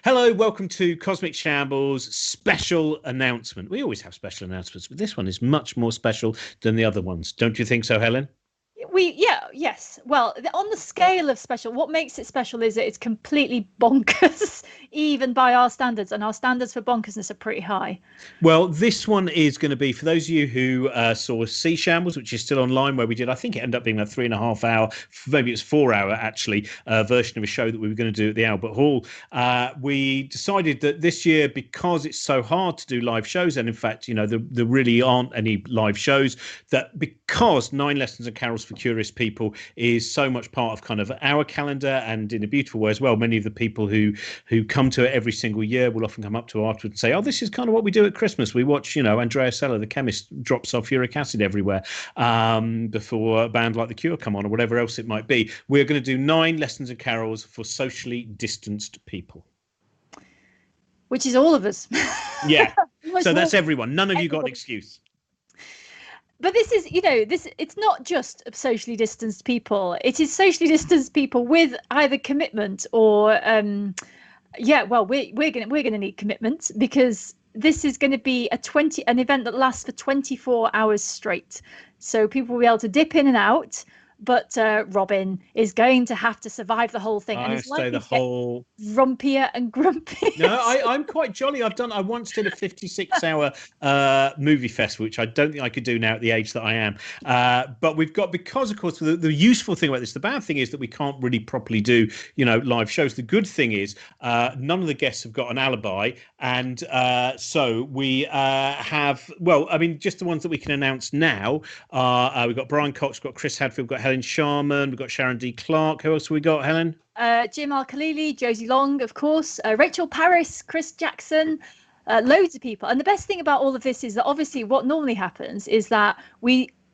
Hello, welcome to Cosmic Shambles special announcement. We always have special announcements, but this one is much more special than the other ones. Don't you think so, Helen? Yes. Well, on the scale of special, what makes it special is that it's completely bonkers, even by our standards, and our standards for bonkersness are pretty high. Well, this one is going to be for those of you who saw Sea Shambles, which is still online, where we did, I think it ended up being a 3.5 hour, maybe it's 4 hour actually, version of a show that we were going to do at the Albert Hall. We decided that this year, because it's so hard to do live shows, and in fact, there really aren't any live shows, that because 9 Lessons and Carols for Curious People is so much part of kind of our calendar, and in a beautiful way as well, many of the people who come to it every single year will often come up to afterwards and say, oh, this is kind of what we do at Christmas. We watch, Andrea Sella, the chemist, drops off uric acid everywhere before a band like The Cure come on, or whatever else it might be. We're going to do 9 Lessons and Carols for socially distanced people. Which is all of us. Yeah. So that's everyone. None of you got an excuse. But this is, it's not just socially distanced people. It is socially distanced people with either commitment or, we're gonna need commitment, because this is going to be an event that lasts for 24 hours straight. So people will be able to dip in and out. But Robin is going to have to survive the whole thing, and it's likely to get rumpier and grumpier. No, I'm quite jolly. I once did a 56-hour movie festival, which I don't think I could do now at the age that I am. But we've got, because of course the useful thing about this, the bad thing is that we can't really properly do live shows. The good thing is none of the guests have got an alibi, and so we have, just the ones that we can announce now. We've got Brian Cox, we've got Chris Hadfield, we've got Helen Sharman, we've got Sharon D. Clark. Who else have we got, Helen? Jim Al-Khalili, Josie Long, of course, Rachel Parris, Chris Jackson, loads of people. And the best thing about all of this is that obviously what normally happens is that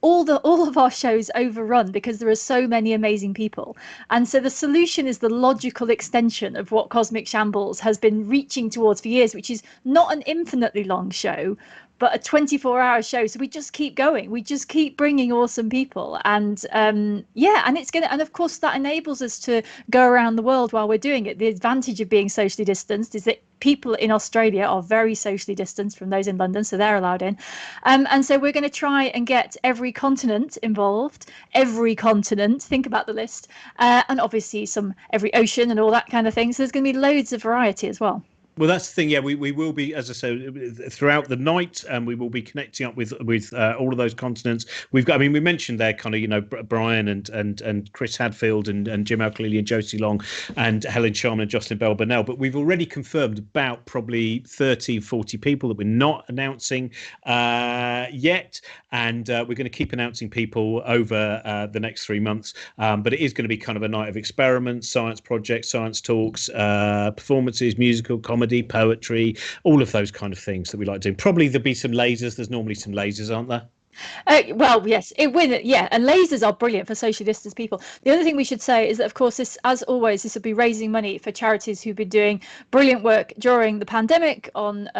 all of our shows overrun because there are so many amazing people. And so the solution is the logical extension of what Cosmic Shambles has been reaching towards for years, which is not an infinitely long show, but a 24-hour show. So we just keep going. We just keep bringing awesome people. And and of course that enables us to go around the world while we're doing it. The advantage of being socially distanced is that people in Australia are very socially distanced from those in London, so they're allowed in. And so we're going to try and get every continent involved, think about the list, and obviously every ocean and all that kind of thing. So there's going to be loads of variety as well. Well, that's the thing. Yeah, we will be, as I said, throughout the night, and we will be connecting up with all of those continents. We mentioned there kind of, Brian and Chris Hadfield and Jim Al-Khalili and Josie Long and Helen Sharman and Jocelyn Bell Burnell, but we've already confirmed about probably 30, 40 people that we're not announcing yet, and we're going to keep announcing people over the next 3 months. But it is going to be kind of a night of experiments, science projects, science talks, performances, musical, comedy, poetry, all of those kind of things that we like doing. Probably there'll be some lasers. There's normally some lasers, aren't there? Yes, and lasers are brilliant for socially distanced people. The other thing we should say is that, of course, this will be raising money for charities who've been doing brilliant work during the pandemic on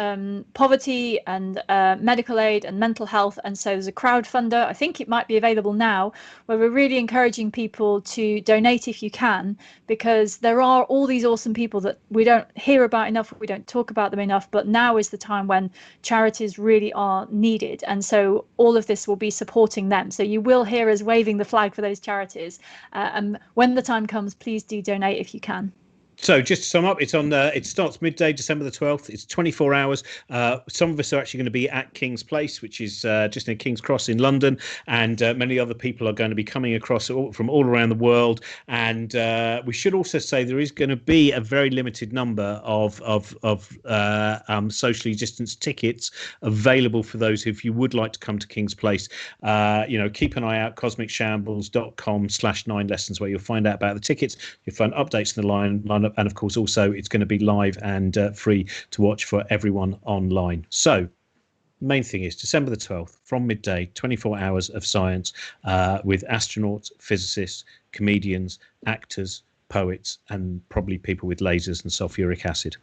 poverty and medical aid and mental health. And so there's a crowdfunder, I think it might be available now, where we're really encouraging people to donate if you can, because there are all these awesome people that we don't hear about enough, we don't talk about them enough, but now is the time when charities really are needed. And so all of this will be supporting them. So you will hear us waving the flag for those charities. And when the time comes, please do donate if you can. So just to sum up, it's on. It starts midday, December the 12th. It's 24 hours. Some of us are actually going to be at King's Place, which is just near King's Cross in London, and many other people are going to be coming across from all around the world. And we should also say there is going to be a very limited number of socially distanced tickets available for those if you would like to come to King's Place. Keep an eye out, cosmicshambles.com/9lessons, where you'll find out about the tickets. You'll find updates in the line. And of course, also it's going to be live and free to watch for everyone online. So main thing is December the 12th from midday, 24 hours of science with astronauts, physicists, comedians, actors, poets, and probably people with lasers and sulfuric acid.